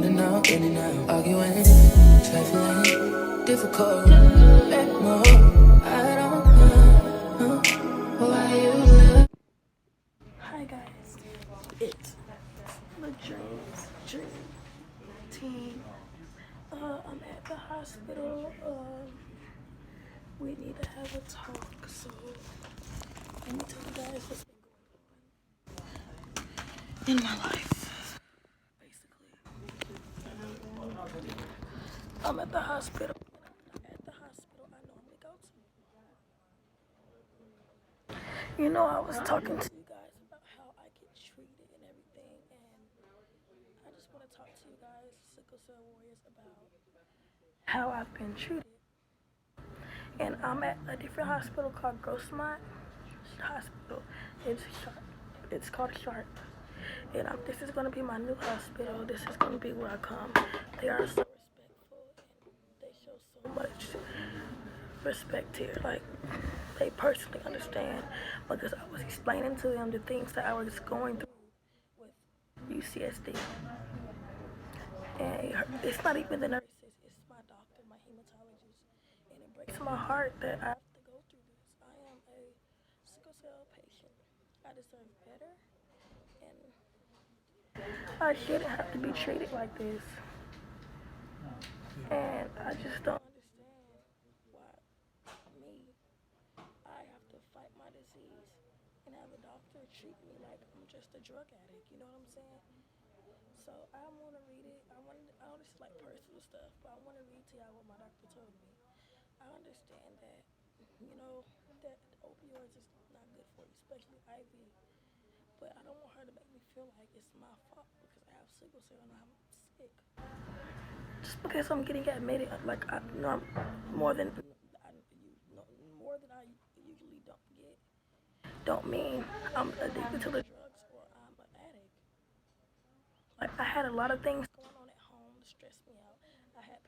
in and out, arguing, trifling, difficult, back more. I don't know why you love. Hi guys, it's the Dream team. I'm at the hospital. We need to have a talk. So let me tell you guys what's been going on in my life. Basically, I'm at the hospital. At the hospital, I normally go to. I was talking to you guys about how I get treated and everything, and I just want to talk to you guys, sickle cell warriors, about how I've been treated. And I'm at a different hospital called Grossmont Hospital. It's called Sharp. And this is going to be my new hospital. This is going to be where I come. They are so respectful and they show so much respect here. Like, they personally understand because I was explaining to them the things that I was going through with Ucsd. And it's not even the nurses, it's my doctor, my hematologist. And it breaks my heart that I have to go through this. I am a sickle cell patient. I deserve better. And I shouldn't have to be treated like this. And I just don't understand why me, I have to fight my disease and have a doctor treat me like I'm just a drug addict. You know what I'm saying? So I want to read it. I know this is like personal stuff, but I want to read to y'all what my doctor told me. I understand that, that opioids is not good for you, especially IV. But I don't want her to make me feel like it's my fault because I have sickle cell and I'm sick. Just because I'm getting admitted, like I'm more than I usually don't get, don't mean I'm addicted to the drugs or I'm an addict. Like, I had a lot of things going on at home to stress me out. I had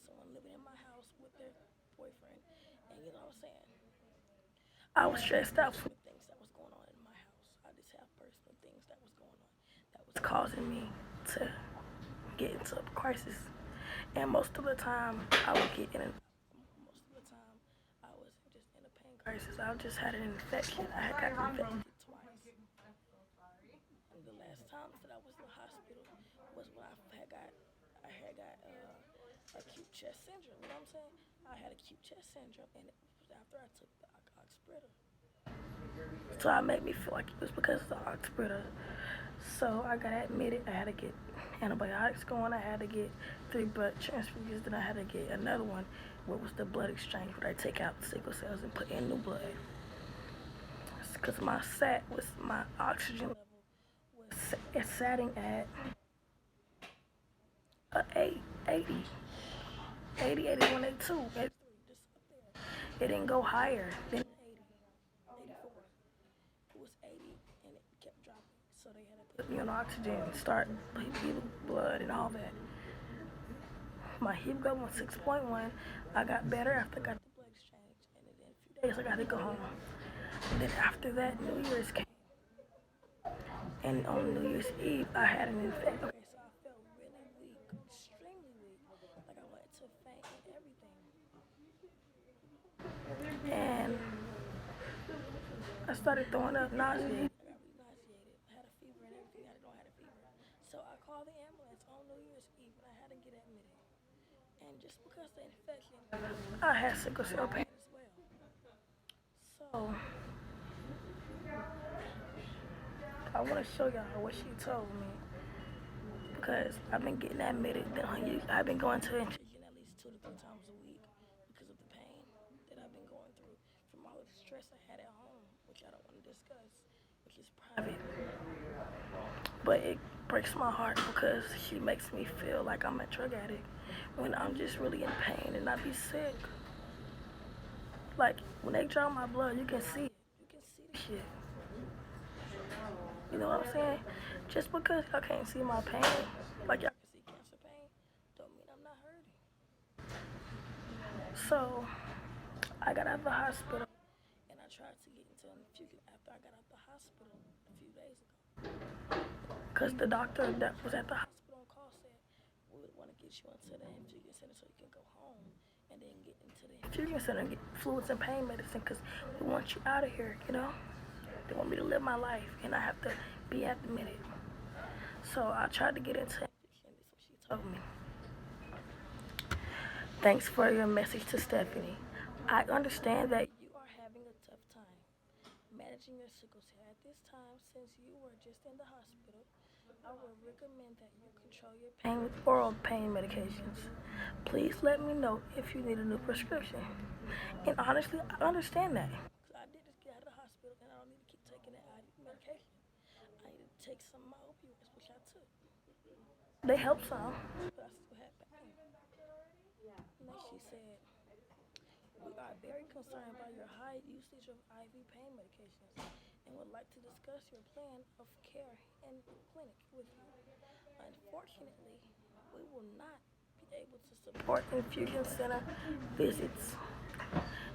someone living in my house with their boyfriend, and you know what I'm saying? I was stressed out from the things that was going on in my house. I just have personal things that was going on that was causing me to get into a crisis. And most of the time, I was just in a pain crisis. I just had an infection. I had gotten infected twice. And the last time that I was in the hospital was when I had got acute chest syndrome. You know what I'm saying? I had acute chest syndrome, and it was after I took the Ucsd. So it made me feel like it was because of the Ucsd. So I got admitted. I had to get antibiotics going. I had to get 3 blood transfusions. Then I had to get another one, what was the blood exchange, where they take out sickle cells and put in new blood. Because my oxygen level was setting at 80, 81, 82, 83, just up there. It didn't go higher than 80, 84. It was 80 and it kept dropping. So they had to put me on oxygen, start giving blood and all that. My hemoglobin was 6.1. I got better after I got the blood exchange. And then in a few days I got to go home. And then after that, New Year's came. And on New Year's Eve, I had an infection. Okay, so I felt really weak, extremely weak. Like I wanted to faint and everything. And I started throwing up, nauseated. I got really nauseated. I had a fever and everything. I didn't know I had a fever. So I called the ambulance on New Year's Eve and I had to get admitted. And just because of the infection, I had sickle cell pain as well. So I want to show y'all what she told me. Because I've been getting admitted. I've been going to infusion at least 2 to 3 times a week because of the pain that I've been going through from all of the stress I had at home, which I don't want to discuss, which is private. But it breaks my heart because she makes me feel like I'm a drug addict when I'm just really in pain and I be sick. Like, when they draw my blood, you can see it. You can see the shit. You know what I'm saying? Just because y'all can't see my pain, like y'all can see cancer pain, don't mean I'm not hurting. So, I got out of the hospital, and I tried to get into an infusion after I got out of the hospital a few days ago. Because the doctor that was at the hospital on call said, get you into the infusion center so you can go home and then get into the infusion center and get fluids and pain medicine because we want you out of here, you know? They want me to live my life and I have to be admitted. So I tried to get into infusion. That's what she told me. Thanks for your message to Stephanie. I understand that you are having a tough time managing your sickle cell at this time since you were just in the hospital. I would recommend that you control your pain with oral pain medications. Please let me know if you need a new prescription. And honestly, I understand that. Because I did just get out of the hospital and I don't need to keep taking that IV medication. I need to take some of my opioids, which I took. They help some, but I still had pain. And then she said, we are very concerned by your high usage of IV pain medications and would like to discuss your plan of care in the clinic with you. Unfortunately, we will not be able to support infusion center visits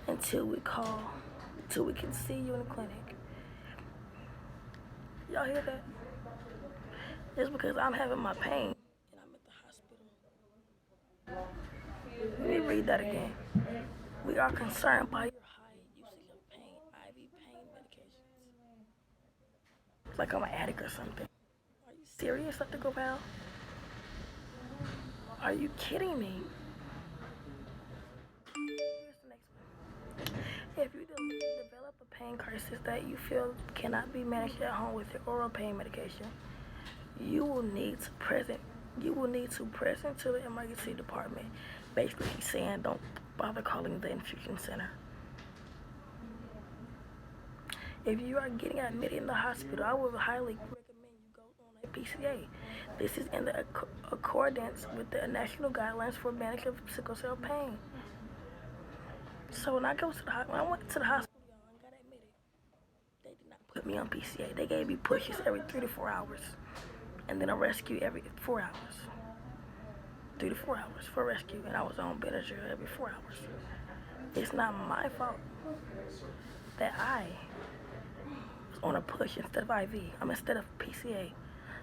until we can see you in the clinic. Y'all hear that? Just because I'm having my pain and I'm at the hospital. Let me read that again. We are concerned by your high usage of pain, IV pain medications. It's like I'm an addict or something. Are you serious, Dr. Gopal? Are you kidding me? Here's the next one. If you develop a pain crisis that you feel cannot be managed at home with your oral pain medication, you will need to present to the emergency department. Basically, he's saying don't bother calling the infusion center. If you are getting admitted in the hospital, I would highly recommend you go on a PCA. This is in the accordance with the national guidelines for management of sickle cell pain. So when I went to the hospital, y'all, and got admitted, they did not put me on PCA. They gave me pushes every 3 to 4 hours, and then a rescue every 4 hours. 3 to 4 hours for rescue, and I was on Benadryl every 4 hours. It's not my fault that I was on a push instead of IV. Instead of PCA.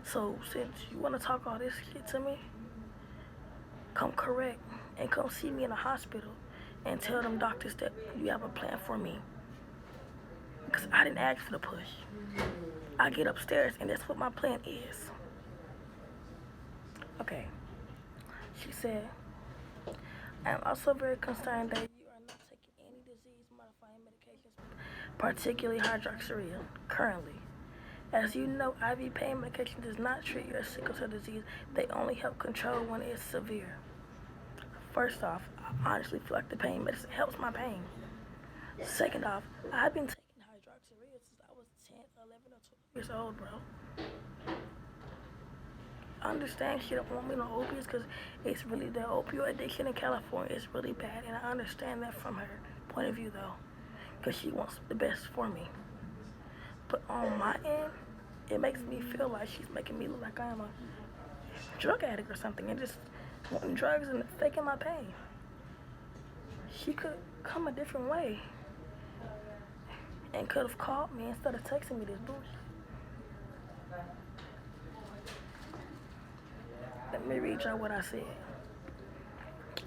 So since you want to talk all this shit to me, come correct and come see me in the hospital and tell them doctors that you have a plan for me. Because I didn't ask for the push. I get upstairs and that's what my plan is. Okay. She said, I am also very concerned that you are not taking any disease-modifying medications, particularly hydroxyurea, currently. As you know, IV pain medication does not treat your sickle cell disease. They only help control when it's severe. First off, I honestly feel like the pain medicine helps my pain. Second off, I've been taking hydroxyurea since I was 10, 11, or 12 years old, bro. I understand she don't want me on opiates because it's really the opioid addiction in California is really bad, and I understand that from her point of view, though, because she wants the best for me. But on my end, it makes me feel like she's making me look like I am a drug addict or something and just wanting drugs and faking my pain. She could come a different way and could have called me instead of texting me this bullshit. Let me read y'all what I said.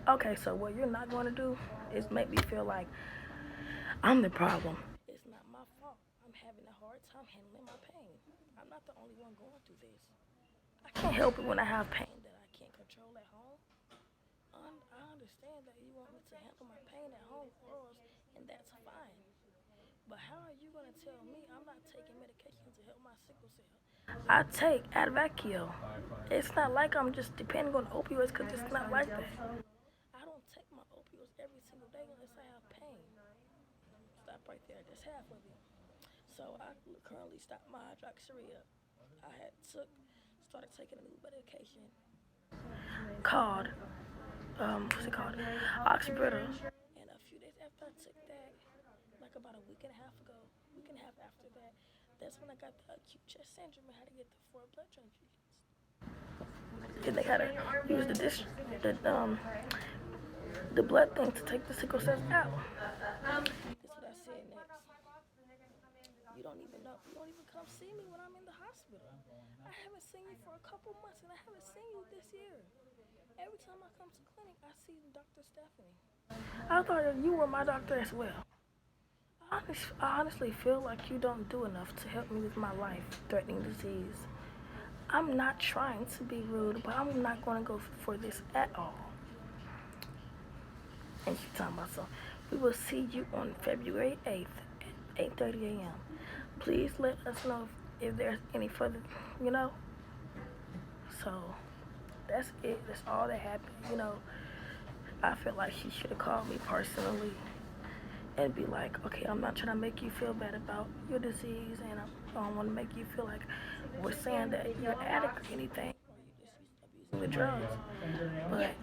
Okay, so what you're not going to do is make me feel like I'm the problem. It's not my fault. I'm having a hard time handling my pain. I'm not the only one going through this. I can't help it when I have pain that I can't control at home. I understand that you want me to handle my pain at home, and that's fine. But how are you going to tell me I'm not taking medication to help my sickle cell? I take Advocil. It's not like I'm just depending on opioids because it's not like that. I don't take my opioids every single day unless I have pain. Stop right there. That's half of it. So I currently stopped my hydroxyurea. I started taking a new medication called, what's it called? Ucsd. And a few days after I took that, like about a week and a half after that, that's when I got the acute chest syndrome and had to get the 4 blood transfusions. And they had to use the blood thing to take the sickle cells out. That's what I said next. You don't even come see me when I'm in the hospital. I haven't seen you for a couple months and I haven't seen you this year. Every time I come to clinic, I see Dr. Stephanie. I thought that you were my doctor as well. I honestly feel like you don't do enough to help me with my life-threatening disease. I'm not trying to be rude, but I'm not going to go for this at all. And she's talking about so. We will see you on February 8th at 8:30 a.m. Please let us know if there's any further, you know. So that's it. That's all that happened. You know, I feel like she should have called me personally and be like, okay, I'm not trying to make you feel bad about your disease, and I don't want to make you feel like we're saying that you're an addict or anything, or you're just abusing the drugs. But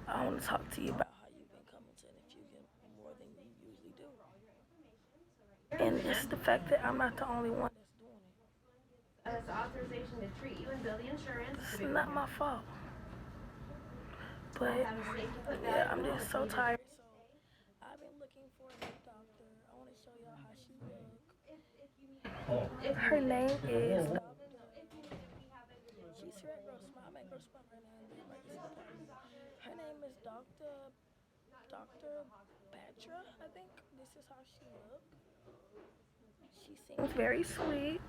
I want to talk to you about how you've been coming to an infusion more than you usually do. And it's the fact that I'm not the only one that's doing it. That's authorization to treat you and bill the insurance. It's not my fault. But yeah, I'm just so tired. So I've been looking for a new doctor. I want to show y'all how she looks. Her name is she's here at Grossmont. I'm at Grossmont right now in the emergency department. Her name is Dr. Batra, I think. This is how she looks. She seems very sweet.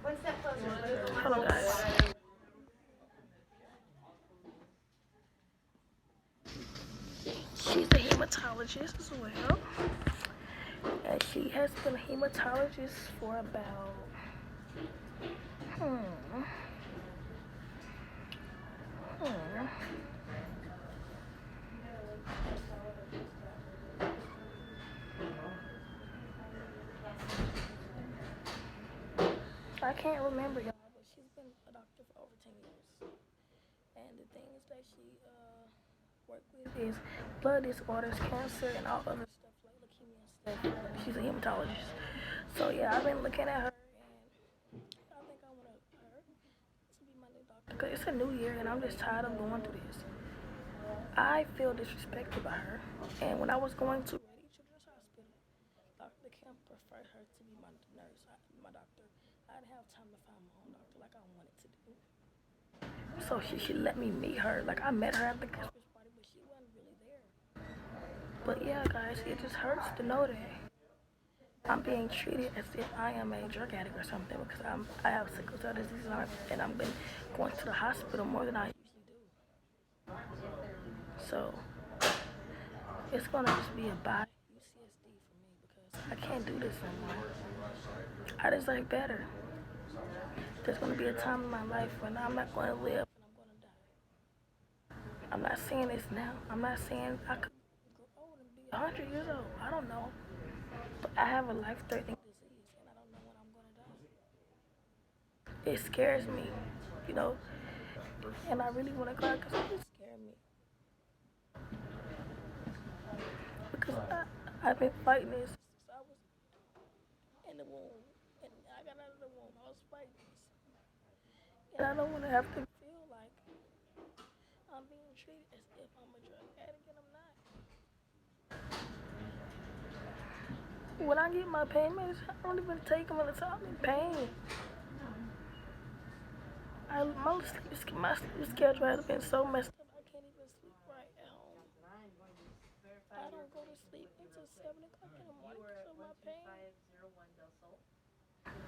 One step closer. Hold on, guys. She's a hematologist as well. And she has been a hematologist for about, I can't remember, y'all, but she's been a doctor for over 10 years. And the things that she worked with is blood disorders, cancer, and all other stuff like leukemia and stuff. She's a hematologist. So yeah, I've been looking at her, and I think I want her to be my new doctor. Because it's a new year, and I'm just tired of going through this. I feel disrespected by her. And when I was going to Rady Children's Hospital, Dr. Kemp preferred her to be my nurse, my doctor. I didn't have time to find my own doctor like I wanted to do. So she should let me meet her. Like, I met her at the Christmas party, but she wasn't really there. But yeah, guys, it just hurts to know that I'm being treated as if I am a drug addict or something, because I have sickle cell disease, and I've been going to the hospital more than I usually do. So it's gonna just be a bye UCSD for me, because I can't do this anymore. I deserve better. There's gonna be a time in my life when I'm not gonna live and I'm gonna die. I'm not saying this now. I'm not saying I could grow old and be 100 years old. I don't know. But I have a life-threatening disease, and I don't know when I'm gonna die. It scares me, you know, and I really want to cry because it scares me. Because I've been fighting this since I was in the womb, and I got out of the womb. I was fighting this, and I don't want to have to feel like I'm being treated as if I'm a drug addict, and I'm not. When I get my payments, I don't even take them until I'm in pain. My sleep schedule has been so messed up, I can't even sleep right at home. I don't go to sleep until 7 o'clock in the morning because of my pain.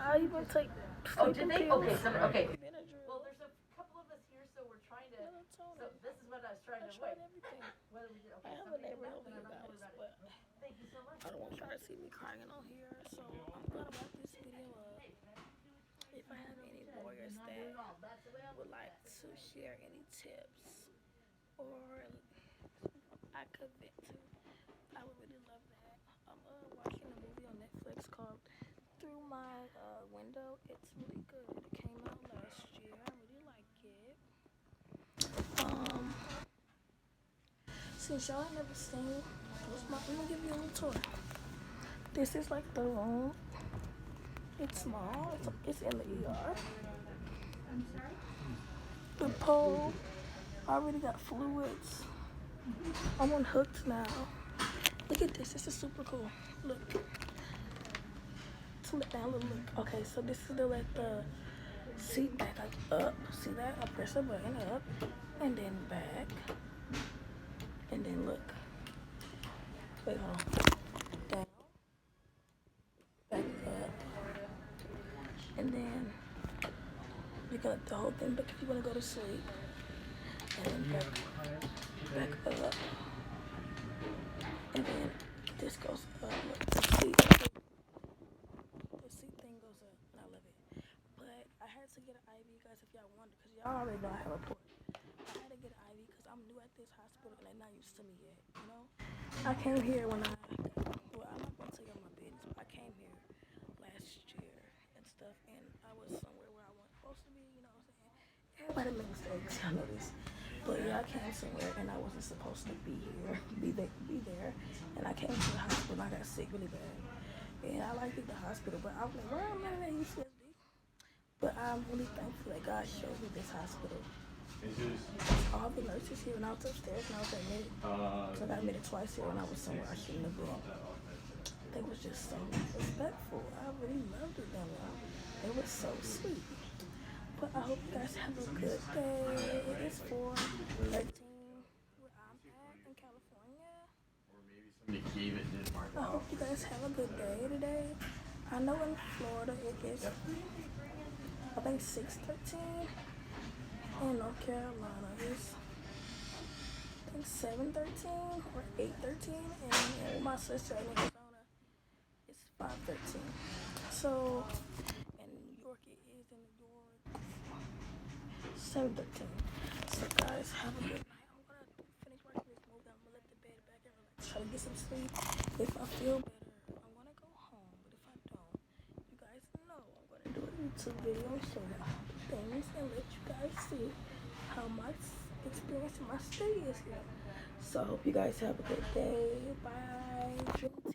I even take sleeping pills. Okay. Benadryl. Well, there's a couple of us here, so we're trying to. Melatonin. So this is what I was trying I to tried wait. everything. Whether we did, I have a neighbor over here, guys, but thank you so much. I don't want y'all to see me crying on here, so I'm gonna wrap this video up. If I have any lawyers that would like to share any tips or I could vent to, I would really love that. I'm watching a movie on Netflix called Through My Window. It's really good. It came out last year. I really like it. Since y'all ain't never seen Grossmont, I'm gonna give you a little tour. This is like the room. It's small. It's in the ER. The pole. I already got fluids. I'm on hooked now. Look at this. This is super cool. Look. Slip down a little look. Okay, so this is the seat back up. See that? I press the button up and then back and then look. Wait, hold on. Down, back up, and then you got the whole thing back if you want to go to sleep. And then back up, and then this goes up. Look, the seat thing goes up, and I love it. But I had to get an IV, guys, if y'all wonder, because y'all already know I have a port. I had to get an IV because I'm new at this hospital and they're not used to me yet, you know? I came here when I'm not going to tell y'all my business, but I came here last year and stuff, and I was somewhere where I wasn't supposed to be, you know what I'm saying? Everybody makes mistakes, I know this. But yeah, I came somewhere and I wasn't supposed to be here, be there. And I came to the hospital and I got sick really bad. And I liked the hospital, but I was like, where am I at Ucsd? But I'm really thankful that God showed me this hospital. All the nurses here, when I was upstairs and I was admitted, so I got admitted twice here when I was somewhere I shouldn't have been. They was just so respectful. I really loved it them. It was so sweet. But I hope you guys have a good day. It's 4:13 where I'm at in California. I hope you guys have a good day today. I know in Florida it is, I think 6:13. In North Carolina it's, I think 7:13 or 8:13. And my sister in Arizona it's 5:13. So in New York it is in New York 7:13. So guys, have a good night. I'm gonna finish watching this movie. I'm gonna let the bed back and relax. Try to get some sleep. If I feel better, I'm gonna go home. But if I don't, you guys know I'm gonna do a YouTube video and show you all the things and let you guys see how my experience in my stay is here. So I hope you guys have a good day. Bye.